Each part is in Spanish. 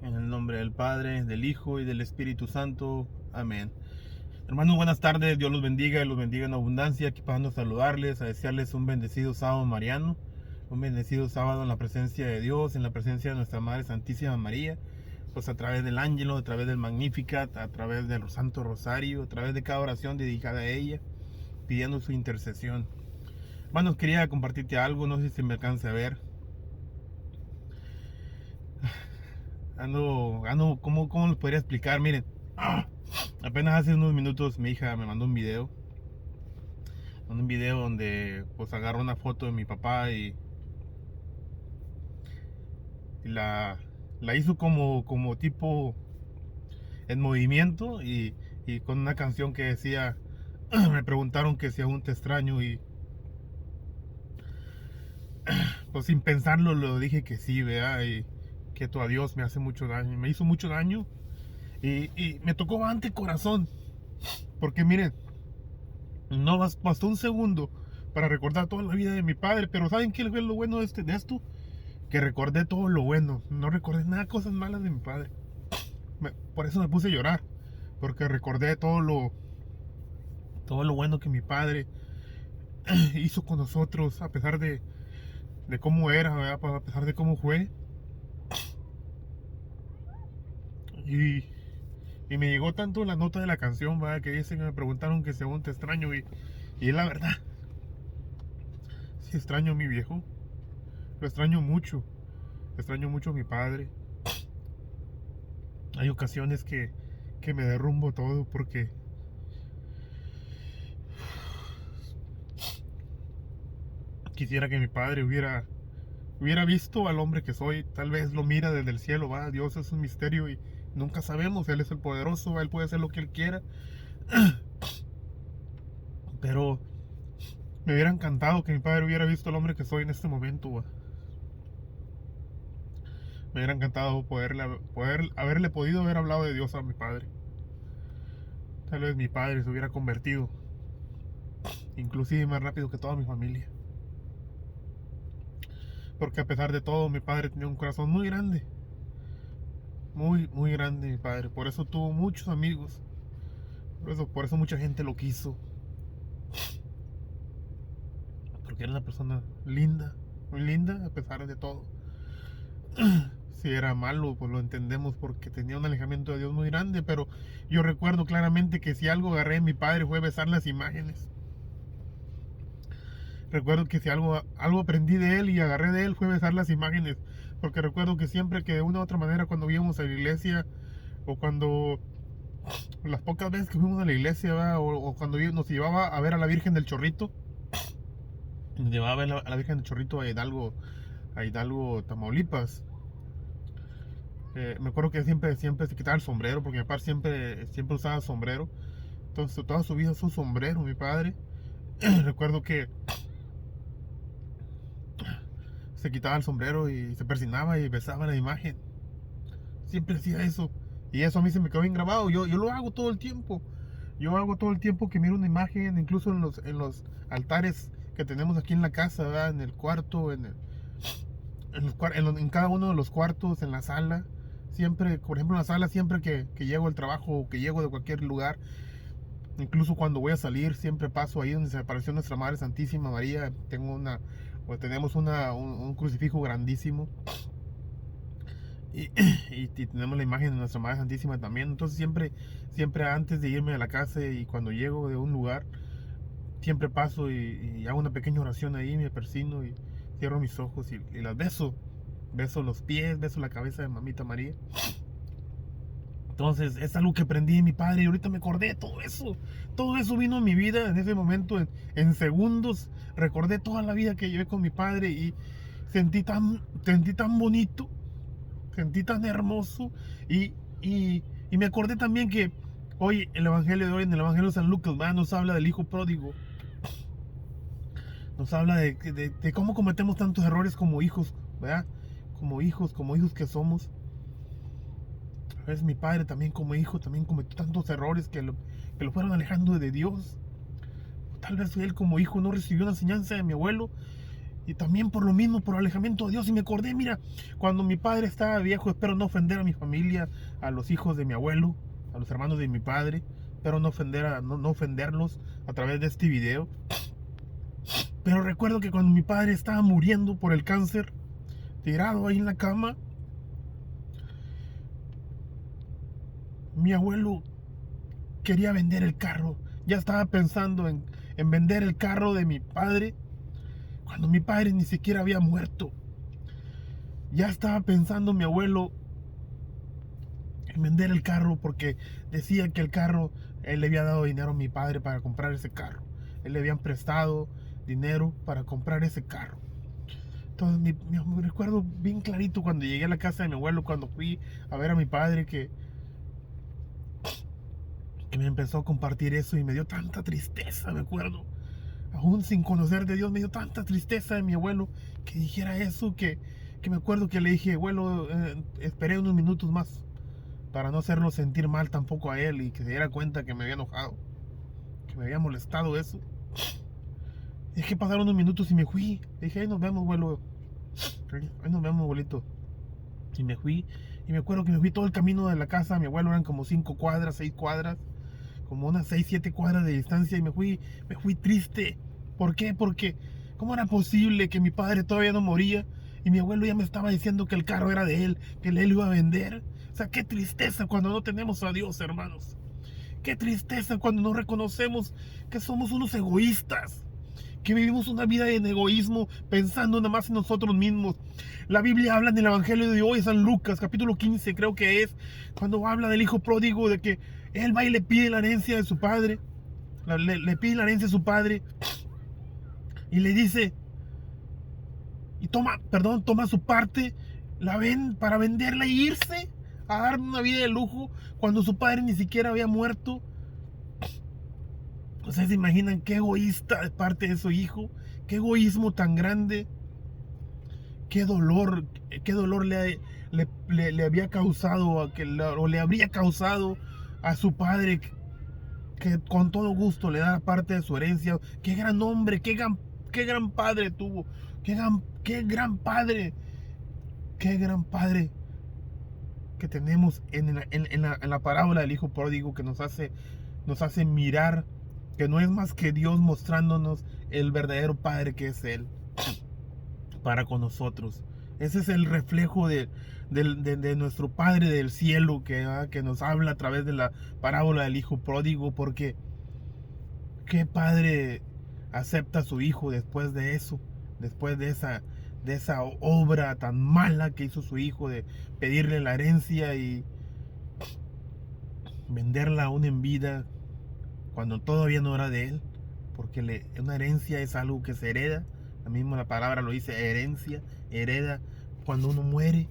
En el nombre del Padre, del Hijo y del Espíritu Santo. Amén. Hermanos, buenas tardes. Dios los bendiga y los bendiga en abundancia. Aquí pasando a saludarles, a desearles un bendecido sábado mariano. Un bendecido sábado en la presencia de Dios, en la presencia de nuestra Madre Santísima María. Pues a través del ángelo, a través del Magnificat, a través del Santo Rosario, a través de cada oración dedicada a ella, pidiendo su intercesión. Hermanos, quería compartirte algo, no sé si me alcance a ver. ¿Cómo les podría explicar? Miren, apenas hace unos minutos mi hija me mandó un video donde pues agarró una foto de mi papá y la hizo como tipo en movimiento y con una canción que decía, me preguntaron que si aún te extraño y pues sin pensarlo lo dije que sí, vea, y que tu adiós me hace mucho daño, me hizo mucho daño y me tocó bastante corazón, porque miren, no bastó un segundo para recordar toda la vida de mi padre, pero ¿saben qué fue lo bueno de esto? Que recordé todo lo bueno, no recordé nada cosas malas de mi padre. Por eso me puse a llorar, porque recordé todo lo bueno que mi padre hizo con nosotros, a pesar de cómo era, ¿verdad? A pesar de cómo fue. Y, y me llegó tanto la nota de la canción, ¿verdad? Que dicen, me preguntaron que si aún te extraño y es la verdad. Sí extraño a mi viejo, lo extraño mucho a mi padre. Hay ocasiones que me derrumbo todo porque quisiera que mi padre hubiera visto al hombre que soy. Tal vez lo mira desde el cielo, va, Dios es un misterio y nunca sabemos, Él es el poderoso, Él puede hacer lo que Él quiera. Pero me hubiera encantado que mi padre hubiera visto al hombre que soy en este momento, va. Me hubiera encantado poder haberle podido haber hablado de Dios a mi padre. Tal vez mi padre se hubiera convertido, inclusive más rápido que toda mi familia. Porque a pesar de todo, mi padre tenía un corazón muy grande. Muy grande mi padre. Por eso tuvo muchos amigos. Por eso mucha gente lo quiso. Porque era una persona linda. Muy linda a pesar de todo. Si era malo, pues lo entendemos porque tenía un alejamiento de Dios muy grande. Pero yo recuerdo claramente que si algo agarré de mi padre fue besar las imágenes. Recuerdo que si algo aprendí de él y agarré de él fue besar las imágenes. Porque recuerdo que siempre que de una u otra manera cuando íbamos a la iglesia o cuando las pocas veces que fuimos a la iglesia, ¿verdad? O cuando nos llevaba a ver a la Virgen del Chorrito, nos llevaba a ver a la Virgen del Chorrito a Hidalgo, Tamaulipas. Me acuerdo que siempre se quitaba el sombrero, porque mi papá siempre usaba sombrero. Entonces toda su vida usó sombrero, mi padre. Recuerdo que se quitaba el sombrero y se persinaba y besaba la imagen. Siempre hacía eso. Y eso a mí se me quedó bien grabado. Yo lo hago todo el tiempo. Yo hago todo el tiempo que miro una imagen, incluso en los altares que tenemos aquí en la casa, ¿verdad? En el cuarto, en cada uno de los cuartos, en la sala. Siempre, por ejemplo, en la sala, siempre que llego al trabajo o que llego de cualquier lugar, incluso cuando voy a salir, siempre paso ahí donde se apareció nuestra Madre Santísima María. Tenemos un crucifijo grandísimo. Y, y tenemos la imagen de nuestra Madre Santísima también. Entonces siempre antes de irme a la casa y cuando llego de un lugar, siempre paso y hago una pequeña oración ahí, me persino y cierro mis ojos y las beso. Beso los pies, beso la cabeza de Mamita María. Entonces es algo que aprendí de mi padre y ahorita me acordé de todo eso. Todo eso vino a mi vida en ese momento, en segundos. Recordé toda la vida que llevé con mi padre y sentí tan bonito, sentí tan hermoso y me acordé también que hoy el Evangelio de hoy, en el Evangelio de San Lucas, ¿verdad? Nos habla del hijo pródigo. Nos habla de cómo cometemos tantos errores como hijos, ¿verdad? Como hijos que somos. A veces mi padre también como hijo también cometió tantos errores que lo fueron alejando de Dios. Tal vez él como hijo no recibió una enseñanza de mi abuelo Y también por lo mismo, por alejamiento de Dios. Y me acordé, mira, cuando mi padre estaba viejo, espero no ofender a mi familia, a los hijos de mi abuelo, a los hermanos de mi padre. Espero no ofenderlos a través de este video. Pero recuerdo que cuando mi padre estaba muriendo por el cáncer, tirado ahí en la cama, mi abuelo quería vender el carro. Ya estaba pensando en vender el carro de mi padre, cuando mi padre ni siquiera había muerto. Ya estaba pensando mi abuelo en vender el carro, porque decía que el carro, él le había dado dinero a mi padre para comprar ese carro. Él le habían prestado dinero para comprar ese carro. Entonces me recuerdo bien clarito cuando llegué a la casa de mi abuelo, cuando fui a ver a mi padre, que me empezó a compartir eso, y me dio tanta tristeza. Me acuerdo, aún sin conocer de Dios, me dio tanta tristeza de mi abuelo que dijera eso, que me acuerdo que le dije: abuelo, esperé unos minutos más para no hacerlo sentir mal tampoco a él, y que se diera cuenta que me había enojado, que me había molestado eso. Dejé pasar unos minutos y me fui. Dije: ahí nos vemos, abuelo, ahí nos vemos, abuelito. Y me fui. Y me acuerdo que me fui todo el camino de la casa de mi abuelo. Eran como 5 cuadras, 6 cuadras, como unas 6, 7 cuadras de distancia. Y me fui triste. ¿Por qué? Porque ¿cómo era posible que mi padre todavía no moría y mi abuelo ya me estaba diciendo que el carro era de él, que él lo iba a vender? O sea, qué tristeza cuando no tenemos a Dios, hermanos. Qué tristeza cuando no reconocemos que somos unos egoístas, que vivimos una vida en egoísmo, pensando nada más en nosotros mismos. La Biblia habla en el Evangelio de hoy, San Lucas, capítulo 15, creo que es, cuando habla del hijo pródigo, de que él va y le pide la herencia de su padre, le pide la herencia a su padre, y le dice, y toma su parte, la ven para venderla e irse a dar una vida de lujo cuando su padre ni siquiera había muerto. ¿Ustedes se imaginan qué egoísta de parte de su hijo? Qué egoísmo tan grande. Qué dolor le había causado, o le habría causado a su padre, que con todo gusto le da parte de su herencia. Qué gran hombre, qué gran padre tuvo. Qué gran padre. Qué gran padre que tenemos en la parábola del hijo pródigo, que nos hace mirar que no es más que Dios mostrándonos el verdadero padre que es Él para con nosotros. Ese es el reflejo de nuestro Padre del cielo, que nos habla a través de la parábola del hijo pródigo. Porque ¿qué padre acepta a su hijo después de eso? Después de esa obra tan mala que hizo su hijo, de pedirle la herencia y venderla aún en vida, cuando todavía no era de él. Porque una herencia es algo que se hereda. La palabra lo dice, herencia, hereda cuando uno muere.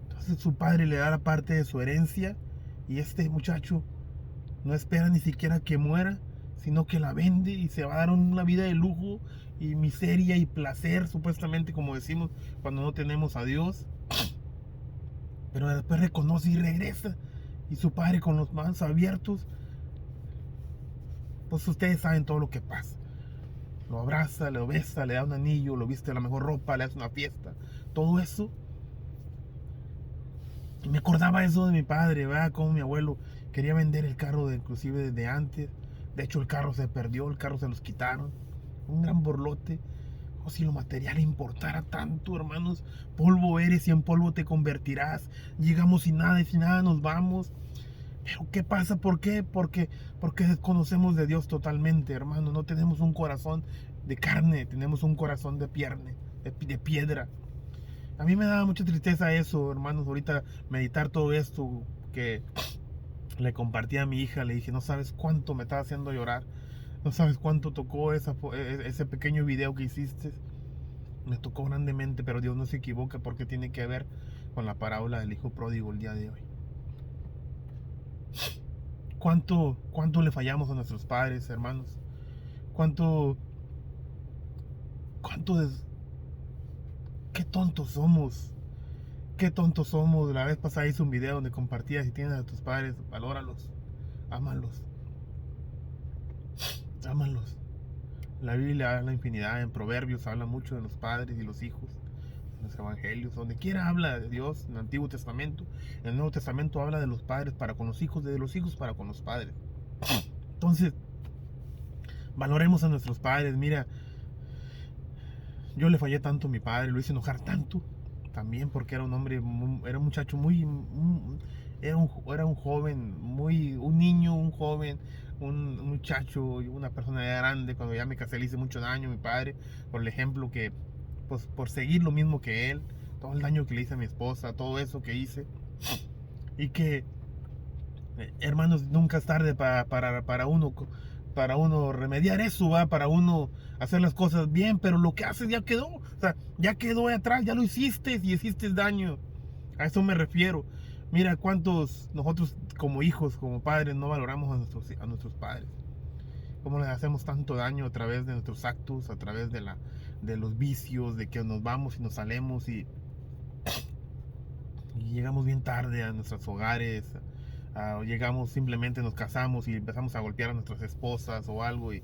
Entonces su padre le da la parte de su herencia, y este muchacho no espera ni siquiera que muera, sino que la vende y se va a dar una vida de lujo y miseria y placer, supuestamente, como decimos, cuando no tenemos a Dios. Pero después reconoce y regresa, y su padre, con los brazos abiertos, pues ustedes saben todo lo que pasa. Lo abraza, lo besa, le da un anillo, lo viste la mejor ropa, le hace una fiesta, todo eso. Y me acordaba eso de mi padre, ¿verdad? Como mi abuelo quería vender el carro, inclusive desde antes. De hecho, el carro se perdió, el carro se los quitaron. Un gran borlote. O si lo material importara tanto, hermanos. Polvo eres y en polvo te convertirás. Llegamos sin nada y sin nada nos vamos. Pero ¿qué pasa? ¿Por qué? Porque desconocemos de Dios totalmente, hermano. No tenemos un corazón de carne, tenemos un corazón de piedra. A mí me daba mucha tristeza eso, hermanos. Ahorita meditar todo esto que le compartí a mi hija, le dije: no sabes cuánto me estaba haciendo llorar. No sabes cuánto tocó ese pequeño video que hiciste. Me tocó grandemente, pero Dios no se equivoca, porque tiene que ver con la parábola del hijo pródigo el día de hoy. ¿Cuánto le fallamos a nuestros padres, hermanos? Qué tontos somos. Qué tontos somos. La vez pasada hice un video donde compartía: si tienes a tus padres, valóralos, ámalos. La Biblia habla infinidad, en Proverbios habla mucho de los padres y los hijos, en los evangelios, donde quiera habla de Dios, en el Antiguo Testamento. En el Nuevo Testamento habla de los padres para con los hijos, de los hijos para con los padres. Entonces, valoremos a nuestros padres. Mira, yo le fallé tanto a mi padre, lo hice enojar tanto, también porque era un hombre, era un muchacho era un joven, un niño, un joven, un muchacho, una persona ya grande. Cuando ya me casé le hice mucho daño a mi padre, por el ejemplo que, pues por seguir lo mismo que él, todo el daño que le hice a mi esposa, todo eso que hice. Y que, hermanos, nunca es tarde para uno remediar eso, ¿va? Para uno hacer las cosas bien, pero lo que haces ya quedó, o sea, ya quedó ahí atrás, ya lo hiciste y hiciste daño. A eso me refiero. Mira cuántos nosotros como hijos, como padres, no valoramos a nuestros padres. Cómo les hacemos tanto daño a través de nuestros actos, a través de los vicios, de que nos vamos y nos salemos y llegamos bien tarde a nuestros hogares. Llegamos, simplemente nos casamos y empezamos a golpear a nuestras esposas o algo, y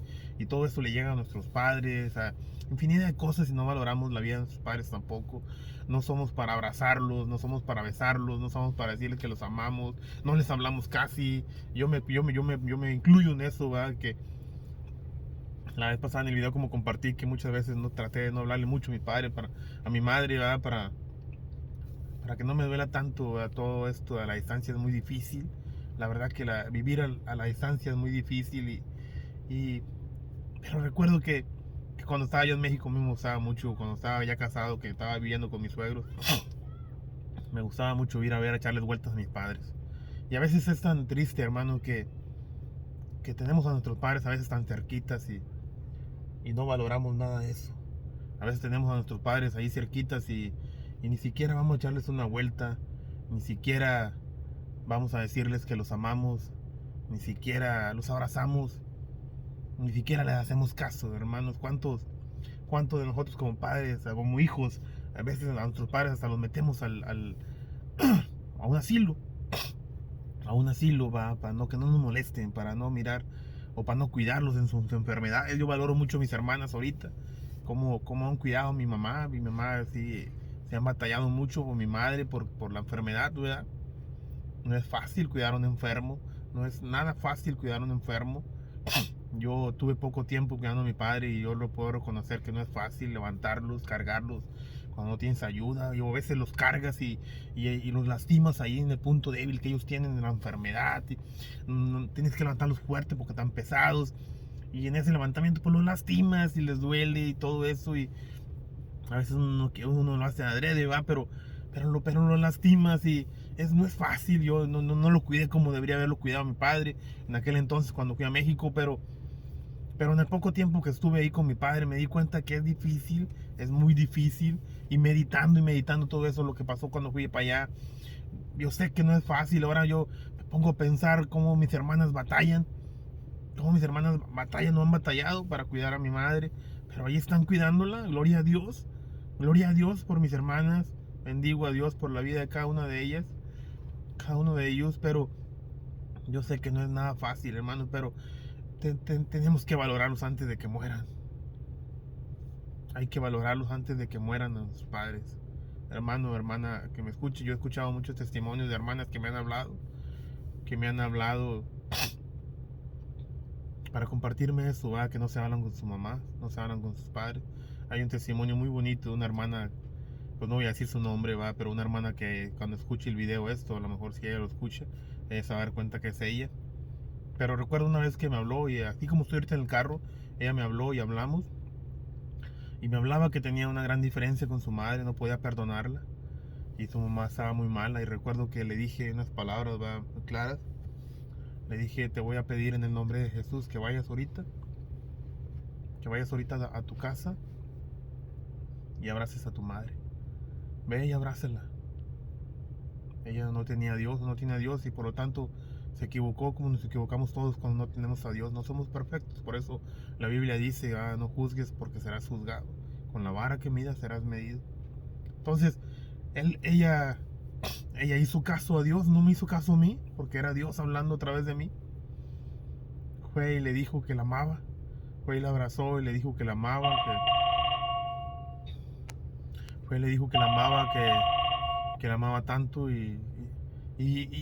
todo esto le llega a nuestros padres, a infinidad de cosas, y no valoramos la vida de nuestros padres tampoco. No somos para abrazarlos, no somos para besarlos, no somos para decirles que los amamos, no les hablamos casi. Yo me incluyo en eso, ¿verdad? Que la vez pasada en el video como compartí que muchas veces no traté de no hablarle mucho a mi padre, a mi madre, ¿verdad? Para que no me duela tanto a todo esto. A la distancia es muy difícil. La verdad que vivir a la distancia es muy difícil. Pero recuerdo que cuando estaba yo en México me gustaba mucho, cuando estaba ya casado, que estaba viviendo con mis suegros, me gustaba mucho ir a ver, a echarles vueltas a mis padres. Y a veces es tan triste, hermano, que tenemos a nuestros padres a veces tan cerquitas y no valoramos nada de eso. A veces tenemos a nuestros padres ahí cerquitas y ni siquiera vamos a echarles una vuelta, ni siquiera vamos a decirles que los amamos, ni siquiera los abrazamos, ni siquiera les hacemos caso, hermanos. ¿Cuántos de nosotros como padres, como hijos, a veces a nuestros padres hasta los metemos a un asilo? A un asilo, va, para no, que no nos molesten, para no mirar o para no cuidarlos en su enfermedad. Yo valoro mucho a mis hermanas ahorita, como han cuidado a mi mamá. Mi mamá sí se han batallado mucho con mi madre por la enfermedad, ¿verdad? No es fácil cuidar a un enfermo, no es nada fácil cuidar a un enfermo. Yo tuve poco tiempo cuidando a mi padre y yo lo puedo reconocer que no es fácil levantarlos, cargarlos cuando no tienes ayuda. Y a veces los cargas y los lastimas ahí en el punto débil que ellos tienen en la enfermedad. Tienes que levantarlos fuerte porque están pesados. Y en ese levantamiento pues los lastimas y les duele y todo eso. Y a veces uno lo hace adrede, ¿va? Pero lo lastimas y no es fácil. Yo no lo cuidé como debería haberlo cuidado a mi padre en aquel entonces cuando fui a México, pero en el poco tiempo que estuve ahí con mi padre me di cuenta que es difícil, es muy difícil. Y meditando todo eso, lo que pasó cuando fui para allá, yo sé que no es fácil. Ahora yo me pongo a pensar cómo mis hermanas batallan, no han batallado para cuidar a mi madre, pero ahí están cuidándola. Gloria a Dios por mis hermanas, bendigo a Dios por la vida de cada una de ellas, cada uno de ellos. Pero yo sé que no es nada fácil, hermanos, pero tenemos que valorarlos antes de que mueran. Hay que valorarlos antes de que mueran a sus padres. Hermano, hermana que me escuche, yo he escuchado muchos testimonios de hermanas que me han hablado para compartirme eso, que no se hablan con su mamá, no se hablan con sus padres. Hay un testimonio muy bonito de una hermana, pues no voy a decir su nombre, pero una hermana que cuando escuche el video esto, a lo mejor si ella lo escucha, ella se va a dar cuenta que es ella. Pero recuerdo una vez que me habló, y así como estoy ahorita en el carro, ella me habló y hablamos. Y me hablaba que tenía una gran diferencia con su madre, no podía perdonarla. Y su mamá estaba muy mala. Y recuerdo que le dije unas palabras muy claras. Le dije, te voy a pedir en el nombre de Jesús que vayas ahorita a tu casa y abraces a tu madre. Ve y abrázala. Ella no tenía a Dios, y por lo tanto se equivocó como nos equivocamos todos cuando no tenemos a Dios. No somos perfectos, por eso la Biblia dice, no juzgues porque serás juzgado. Con la vara que midas serás medido. Entonces, ella hizo caso a Dios, no me hizo caso a mí, porque era Dios hablando a través de mí. Fue y le dijo que la amaba. Fue y la abrazó y le dijo que la amaba, fue y le dijo que la amaba, que la amaba tanto y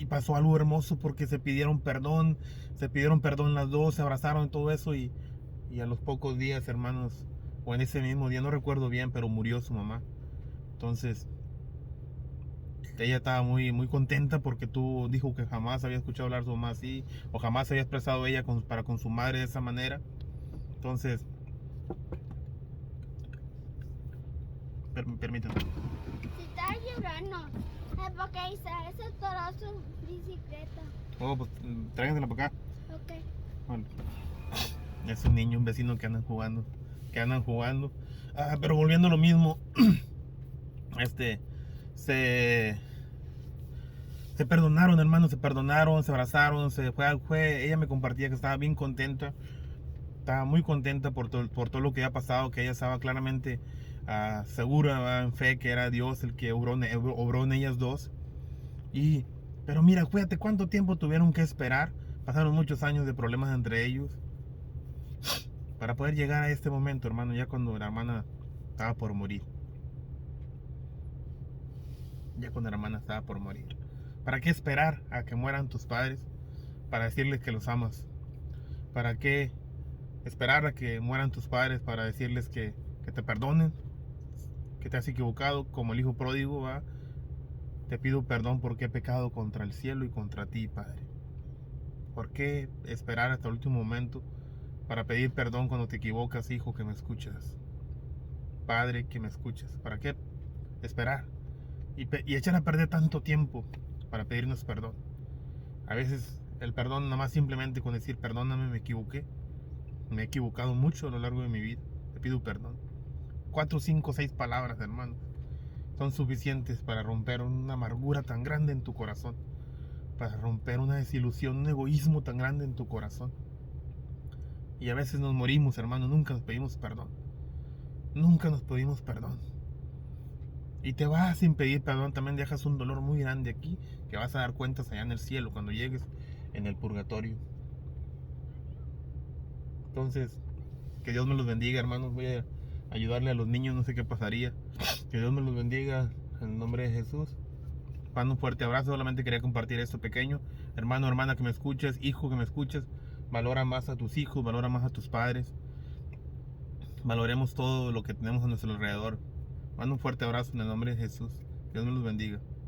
pasó algo hermoso porque se pidieron perdón las dos, se abrazaron y todo eso y a los pocos días, hermanos, o en ese mismo día, no recuerdo bien, pero murió su mamá. Entonces, ella estaba muy contenta porque tú dijo que jamás había escuchado hablar su mamá así, o jamás había expresado ella para con su madre de esa manera. Entonces, permíteme. Si está llorando, es porque se atoró su bicicleta. Oh, pues tráigansela para acá. Ok. Bueno, es un niño, un vecino que andan jugando. Pero volviendo a lo mismo, se, se perdonaron, hermanos, se abrazaron, ella me compartía que estaba bien contenta, estaba muy contenta por todo lo que había pasado, que ella estaba claramente segura, en fe, que era Dios el que obró en ellas dos. Pero mira, fíjate cuánto tiempo tuvieron que esperar, pasaron muchos años de problemas entre ellos, para poder llegar a este momento, hermano, ya cuando la hermana estaba por morir. ¿Para qué esperar a que mueran tus padres para decirles que los amas? ¿Para qué esperar a que mueran tus padres para decirles que te perdonen, que te has equivocado como el hijo pródigo? ¿Va? Te pido perdón porque he pecado contra el cielo y contra ti, Padre. ¿Por qué esperar hasta el último momento para pedir perdón cuando te equivocas, hijo que me escuchas? Padre que me escuchas. ¿Para qué esperar? Y echar a perder tanto tiempo para pedirnos perdón. A veces el perdón nada más simplemente con decir perdóname, me equivoqué. Me he equivocado mucho a lo largo de mi vida. Te pido perdón. 4, 5, 6 palabras, hermano, son suficientes para romper una amargura tan grande en tu corazón. Para romper una desilusión, un egoísmo tan grande en tu corazón. Y a veces nos morimos, hermano, nunca nos pedimos perdón. Nunca nos pedimos perdón. Y te vas sin pedir perdón, también dejas un dolor muy grande aquí, que vas a dar cuentas allá en el cielo, cuando llegues en el purgatorio. Entonces, que Dios me los bendiga, hermanos. Voy a ayudarle a los niños, no sé qué pasaría. Que Dios me los bendiga en el nombre de Jesús. Mando un fuerte abrazo, solamente quería compartir esto pequeño. Hermano, hermana que me escuches, hijo que me escuches, valora más a tus hijos, valora más a tus padres. Valoremos todo lo que tenemos a nuestro alrededor. Mando un fuerte abrazo en el nombre de Jesús. Dios me los bendiga.